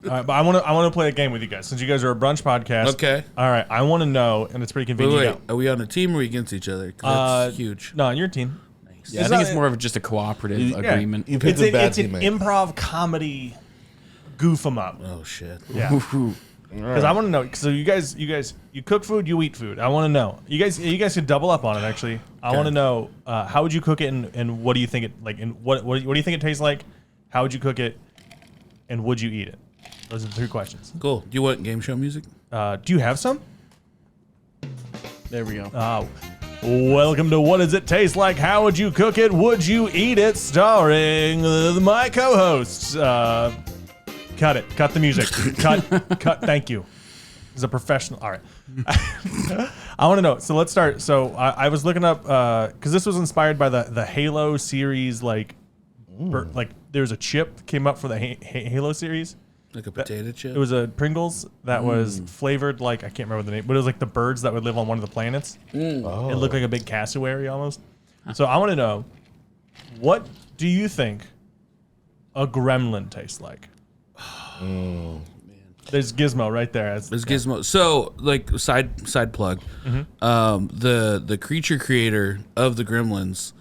All right, but I want to play a game with you guys since you guys are a brunch podcast. Okay. All right, I want to know, and it's pretty convenient. Wait, are we on a team or are we against each other? 'Cause that's huge. No, on your team. Nice. Yeah, I think it's more of just a cooperative agreement. You picked It's an improv comedy goof 'em up. Oh shit. Yeah. Because I want to know. So you guys, you cook food, you eat food. I want to know. You guys could double up on it. Actually, I want to know how would you cook it, and what do you think it like, and what do you think it tastes like? How would you cook it, and would you eat it? Those are the 3 questions. Cool. Do you want game show music? Do you have some? There we go. Welcome to What Does It Taste Like? How would you cook it? Would you eat it? Starring my co-hosts. Cut it. Cut the music. Cut. Thank you. He's a professional. All right. I want to know. So let's start. So I was looking up because this was inspired by the Halo series. Like there's a chip that came up for the Halo series. Like a potato chip? It was a Pringles that was flavored like, I can't remember the name, but it was like the birds that would live on one of the planets. Oh. It looked like a big cassowary almost. So I want to know, what do you think a gremlin tastes like? There's Gizmo right there. There's Gizmo. So, like, side plug. The creature creator of the Gremlins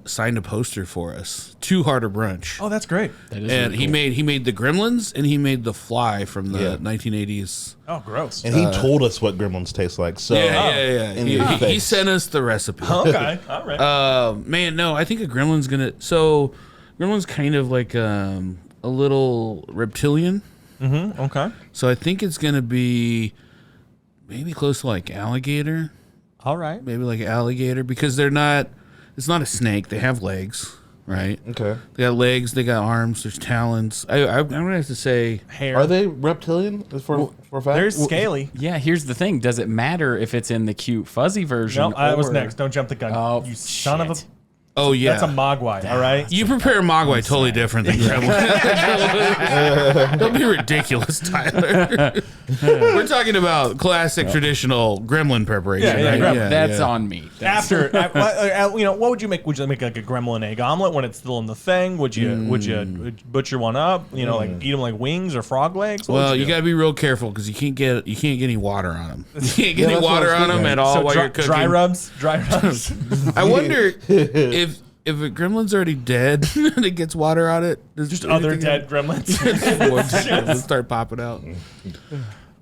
signed a poster for us to Harder Brunch. Oh, that's great. That is And really cool. he made the Gremlins and he made the Fly from the 1980s. Oh, gross. And he told us what gremlins taste like. So Yeah. in your He face. sent us the recipe. Okay. All right. Man, no, I think a Gremlin's gonna. So, Gremlin's kind of like a little reptilian. Okay. So I think it's gonna be maybe close to like alligator. All right. Maybe like alligator because they're not. It's not a snake. They have legs, right? Okay. They got legs. They got arms. There's talons. I'm gonna have to say. Hair. Are they reptilian for a fact? They're scaly. Yeah, here's the thing. Does it matter if it's in the cute fuzzy version? No, I was next. Don't jump the gun. Oh, you son of a... shit. Oh yeah. That's a mogwai, all right? You prepare a mogwai totally different than gremlin. Don't be ridiculous, Tyler. We're talking about classic traditional gremlin preparation. Yeah, right? gremlin. That's on me. After, what would you make? Would you make like a gremlin egg omelet when it's still in the thing? Would you butcher one up? Like eat them like wings or frog legs? What Well, would you do? got to be real careful because you can't get any water on them. You can't get any that's what water I was on them thinking. at all So while you're cooking. dry rubs. I wonder if a gremlin's already dead and it gets water on it. Does Just other dead gremlins. More dead gremlins start popping out.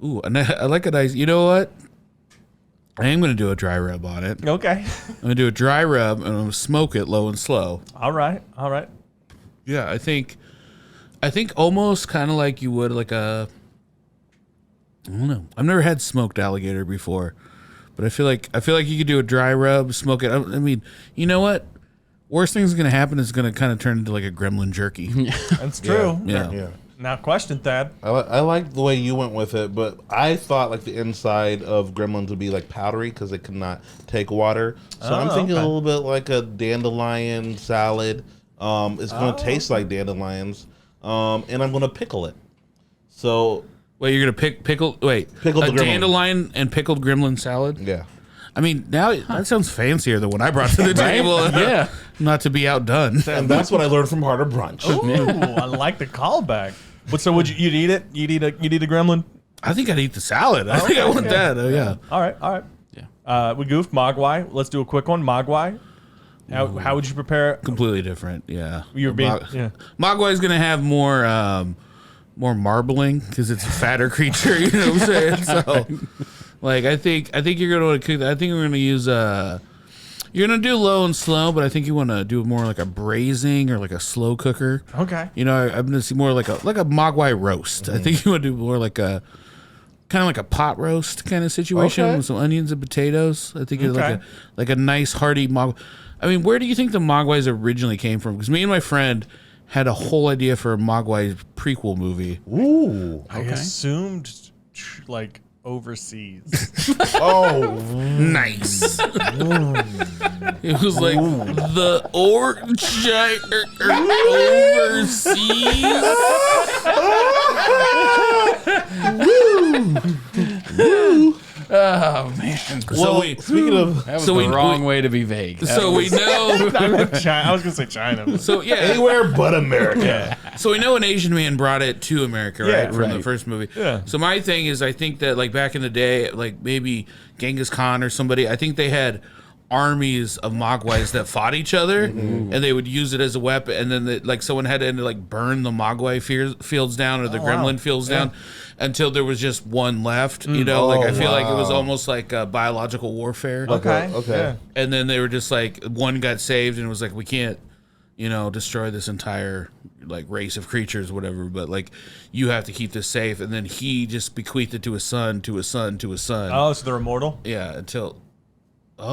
Ooh, and I like a nice. You know what? I am going to do a dry rub on it. Okay. I'm going to do a dry rub and I'm going to smoke it low and slow. All right. Yeah, I think almost kind of like you would like a. I don't know. I've never had smoked alligator before, but I feel like you could do a dry rub, smoke it. I mean, you know what? Worst thing's gonna happen is gonna kind of turn into like a gremlin jerky. That's true. Yeah. Now, question, Thad. I like the way you went with it, but I thought like the inside of gremlins would be like powdery because they could not take water. So I'm thinking a little bit like a dandelion salad. It's going to taste like dandelions, and I'm going to pickle it. So Wait, you're gonna pickled the gremlin. dandelion and pickled gremlin salad? yeah. I mean, now that sounds fancier than what I brought to the table. Yeah. Not to be outdone. And that's what I learned from Harder Brunch. Ooh, I like the callback. But so would you'd eat it? You'd eat a gremlin? I think I'd eat the salad. I think I want that. Oh yeah. All right. Yeah. We goofed mogwai. Let's do a quick one. Mogwai. How would you prepare? Completely different. Yeah. You're being yeah. Mogwai is gonna have more marbling because it's a fatter creature. You know what I'm saying? So, like, I think you're gonna want to cook that. I think we're gonna use You're gonna do low and slow, but I think you want to do more like a braising or like a slow cooker. Okay. You know, I'm gonna see more like a mogwai roast. I think you want to do more like a kind of like a pot roast kind of situation with some onions and potatoes. I think it's like a nice hearty mogwai. I mean, where do you think the mogwais originally came from? Because me and my friend had a whole idea for a mogwai prequel movie. Ooh. I assumed like overseas. Oh. Nice. It was like the overseas. Oh man! So Speaking of, That was the wrong way to be vague. So we know. I was gonna say China. So yeah, anywhere but America. So we know an Asian man brought it to America, Yeah, right? From the first movie. Yeah. So my thing is, I think that like back in the day, like maybe Genghis Khan or somebody, I think they had armies of Mogwais that fought each other, and they would use it as a weapon. And then like someone had to like burn the Mogwai fields down or the Gremlin fields down until there was just one left. You know, like I feel like it was almost like biological warfare. Okay. Okay. And then they were just like, one got saved and it was like, we can't, you know, destroy this entire like race of creatures, whatever, but like you have to keep this safe. And then he just bequeathed it to his son, to his son, to his son. Oh, so they're immortal? Yeah, until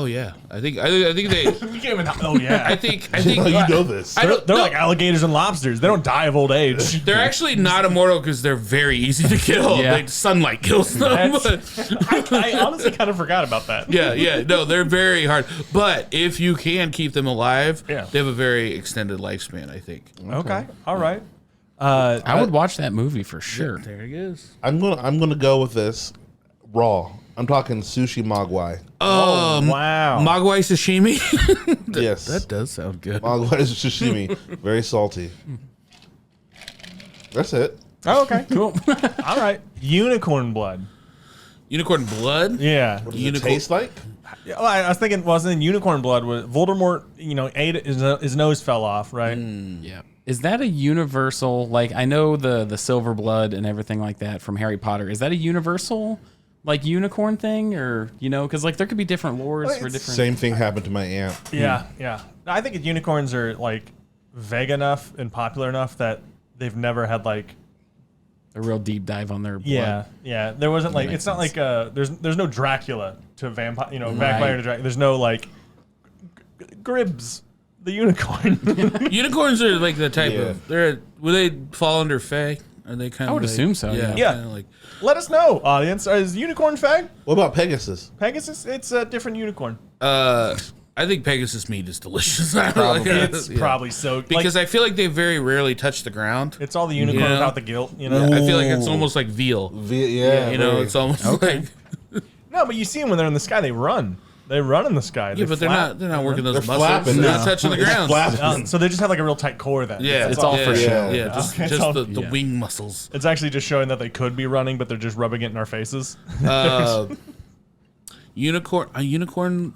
yeah. I think they You can't even. Oh yeah. I think You know this. I don't They're no, like alligators and lobsters. They don't die of old age. they're actually not immortal because they're very easy to kill. Yeah. Like sunlight kills them. I honestly kind of forgot about that. Yeah, no, they're very hard. But if you can keep them alive, Yeah. they have a very extended lifespan, I think. Okay. All right. I would watch that movie for sure. There he is. I'm gonna go with this raw. I'm talking sushi mogwai. Wow. Mogwai sashimi. Yes, That does sound good. mogwai is sashimi, very salty. That's it. Oh, okay. Cool. All right. Unicorn blood. Unicorn blood. Yeah. What does it taste like? Yeah, well, I was thinking, wasn't unicorn blood? Was Voldemort? You know, ate it, his nose fell off, right? Yeah. Is that a universal? Like, I know the silver blood and everything like that from Harry Potter. Is that a universal, like, unicorn thing, or you know, because like there could be different lores Well, for it's different. Same thing happened to my aunt. Yeah. Yeah. I think unicorns are like vague enough and popular enough that they've never had like. A real deep dive on their blood. Yeah, yeah. There wasn't like makes it's not sense. like there's no Dracula to vampire, you know, vampire to Dracula. There's no like Gribbs, the unicorn. Unicorns are like the type Yeah. of. Will they fall under Fae? Are they kind of? I would like, assume so, yeah. Yeah. kinda like. Let us know, audience. Is unicorn fag? What about Pegasus? Pegasus? It's a different unicorn. I think Pegasus meat is delicious. It's probably so because I feel like they very rarely touch the ground. it's all the unicorn Yeah. without the guilt, you know. I feel like it's almost like veal. Yeah, You know, very. it's almost like. No, but you see them when they're in the sky. They run. They run in the sky. Yeah, but they're flap. not working those They're muscles. flapping. They're not touching the ground. Flapping. So they just have like a real tight core then. Yeah, It's all for yeah, show. Yeah, just, Okay, just so- the wing muscles. It's actually just showing that they could be running, but they're just rubbing it in our faces. Unicorn. Unicorn,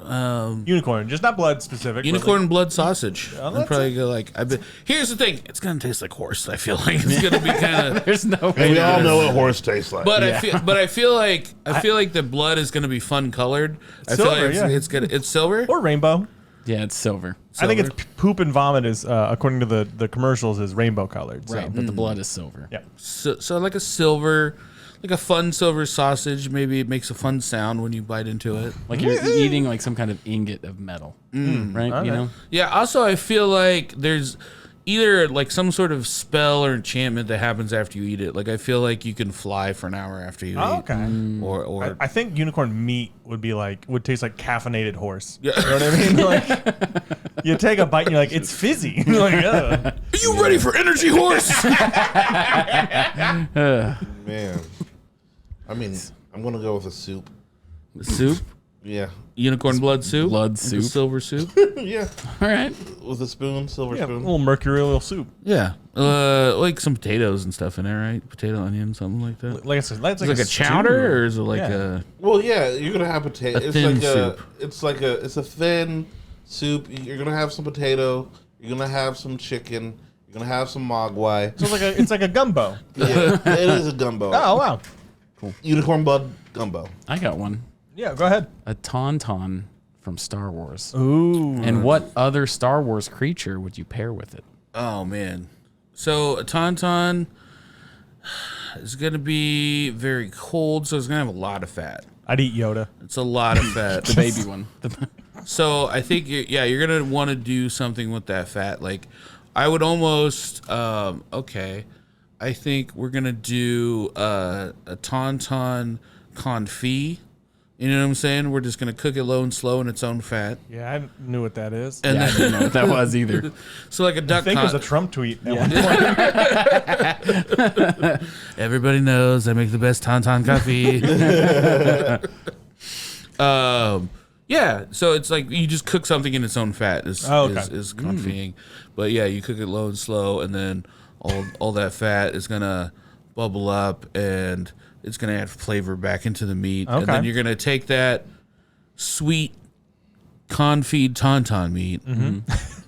just not blood specific. but, Unicorn blood sausage. I'm that's probably gonna like. Here's the thing. It's gonna taste like horse. I feel like it's gonna be kind of. There's no way. And we all know what horse tastes like. But I feel like the blood is gonna be fun colored. I feel silver, like yeah. it's gonna. It's silver. or rainbow. Yeah, it's silver. I think it's poop and vomit is, according to the commercials, is rainbow colored. So. Right, but the blood is silver. Yeah. So like a silver, like a fun silver sausage. Maybe it makes a fun sound when you bite into it. Like you're eating like some kind of ingot of metal, right? Okay. You know, Yeah. Also, I feel like there's either like some sort of spell or enchantment that happens after you eat it. Like I feel like you can fly for an hour after you Oh, eat. okay. Or I think unicorn meat would taste like caffeinated horse. Yeah. You know what I mean? Like, you take a bite and you're like, it's fizzy. You're like, ugh. are you ready for energy horse? Man, I mean, I'm gonna go with a soup. Soup. Yeah, Unicorn blood soup. Blood Like a soup. silver soup. yeah, all right. with a spoon, silver Yeah, a spoon. little mercurial soup. Yeah. Like some potatoes and stuff in there, right? Potato, onion, something like that. Like I said, that's Is it like a chowder, or is it like Yeah. Well, yeah, you're gonna have potato. It's thin like soup. it's a thin soup. You're gonna have some potato. You're gonna have some chicken. You're gonna have some mogwai. So it's like a gumbo. Yeah, it is a gumbo. Oh wow. Unicorn blood gumbo. I got one. Yeah, go ahead. A tauntaun from Star Wars. Ooh. And what other Star Wars creature would you pair with it? Oh man. So a tauntaun is gonna be very cold, so it's gonna have a lot of fat. I'd eat Yoda. It's a lot of fat. The baby one. So I think you're gonna want to do something with that fat. Like I would almost okay. I think we're gonna do a tauntaun confit. You know what I'm saying? We're just gonna cook it low and slow in its own fat. Yeah, I knew what that is. And Yeah, I didn't know what that was either. so like a duck. I think it was a Trump tweet. At one point. Everybody knows I make the best tauntaun coffee. Yeah, so it's like you just cook something in its own fat is Oh, okay. is confiting. But yeah, you cook it low and slow, and then all that fat is gonna bubble up, and it's gonna add flavor back into the meat. And then you're gonna take that sweet confit tauntaun meat.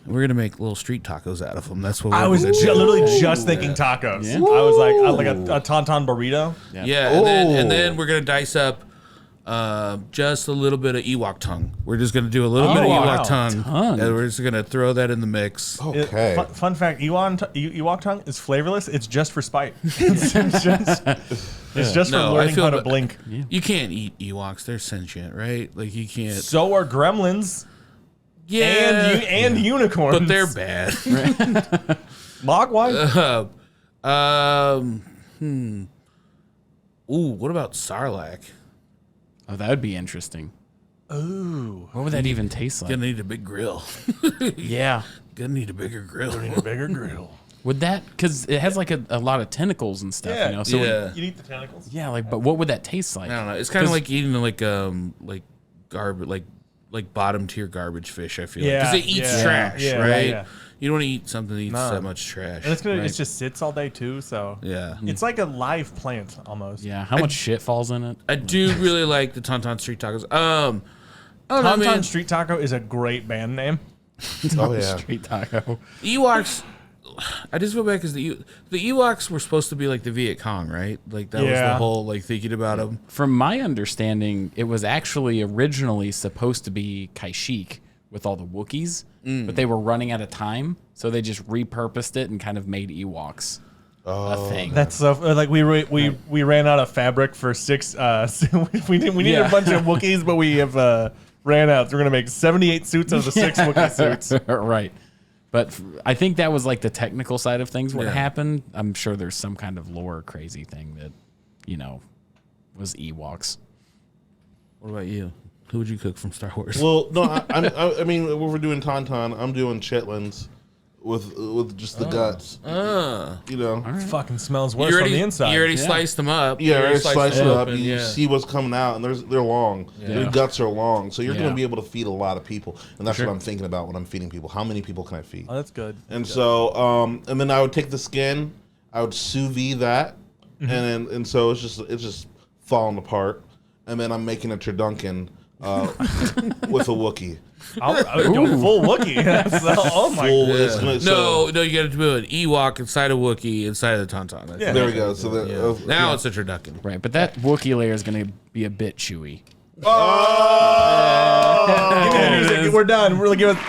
We're gonna make little street tacos out of them. That's what I was literally just thinking tacos. Yeah. I was like a tauntaun burrito. Yeah, and then we're gonna dice up just a little bit of Ewok tongue. We're just gonna do a little bit of Ewok tongue, and we're just gonna throw that in the mix. Okay. Fun fact: Ewok tongue is flavorless. It's just for spite. It's just for learning how to blink. You can't eat Ewoks; they're sentient, right? Like you can't. So are gremlins. Yeah, and unicorns, but they're bad. Mogwai. Ooh, what about Sarlacc? Oh, that would be interesting. Ooh, What would that even taste like? Gonna need a big grill. Yeah. Gonna need a bigger grill. need a bigger grill. Would that, because it has like a lot of tentacles and stuff, Yeah, you know? So yeah. You eat the tentacles. yeah, like, but what would that taste like? I don't know. It's kind of like eating like garbage, like bottom tier garbage fish. I feel like because it eats trash, right? Yeah. You don't want to eat something that eats that much trash. And right? it just sits all day too. So Yeah. it's like a live plant almost. Yeah, how much shit falls in it? I do really like the tauntaun street tacos. Tauntaun Street Taco is a great band name. Oh yeah. Street taco. Ewoks. I just feel bad because the Ewoks were supposed to be like the Viet Cong, right? Like that was the whole like thinking about them. From my understanding, it was actually originally supposed to be Kashyyyk with all the Wookiees, but they were running out of time, so they just repurposed it and kind of made Ewoks a thing. That's so like we ran out of fabric for 6. We needed a bunch of Wookiees, but we have ran out. So we're gonna make 78 suits out of the 6 Wookiee suits. Right. But I think that was like the technical side of things. What happened? I'm sure there's some kind of lore crazy thing that, was Ewoks. What about you? Who would you cook from Star Wars? Well, no, I mean, when we're doing tauntaun, I'm doing chitlins with just the guts. Fucking smells worse from the inside. You already sliced them up. Yeah, already sliced it up. and You see what's coming out, and they're long. Their guts are long, so you're going to be able to feed a lot of people, and that's what I'm thinking about when I'm feeding people. How many people can I feed? Oh, that's good. And so, and then I would take the skin, I would sous vide that, and so it's just falling apart, and then I'm making a turducken with a Wookiee. I'll go full Wookiee. Oh my god! No, you got to do an Ewok inside a Wookiee inside of the tauntaun. Yeah. There we go. So Now it's a turducken. Right, but that Wookiee layer is going to be a bit chewy. Give me the music. We're done. We're gonna give it.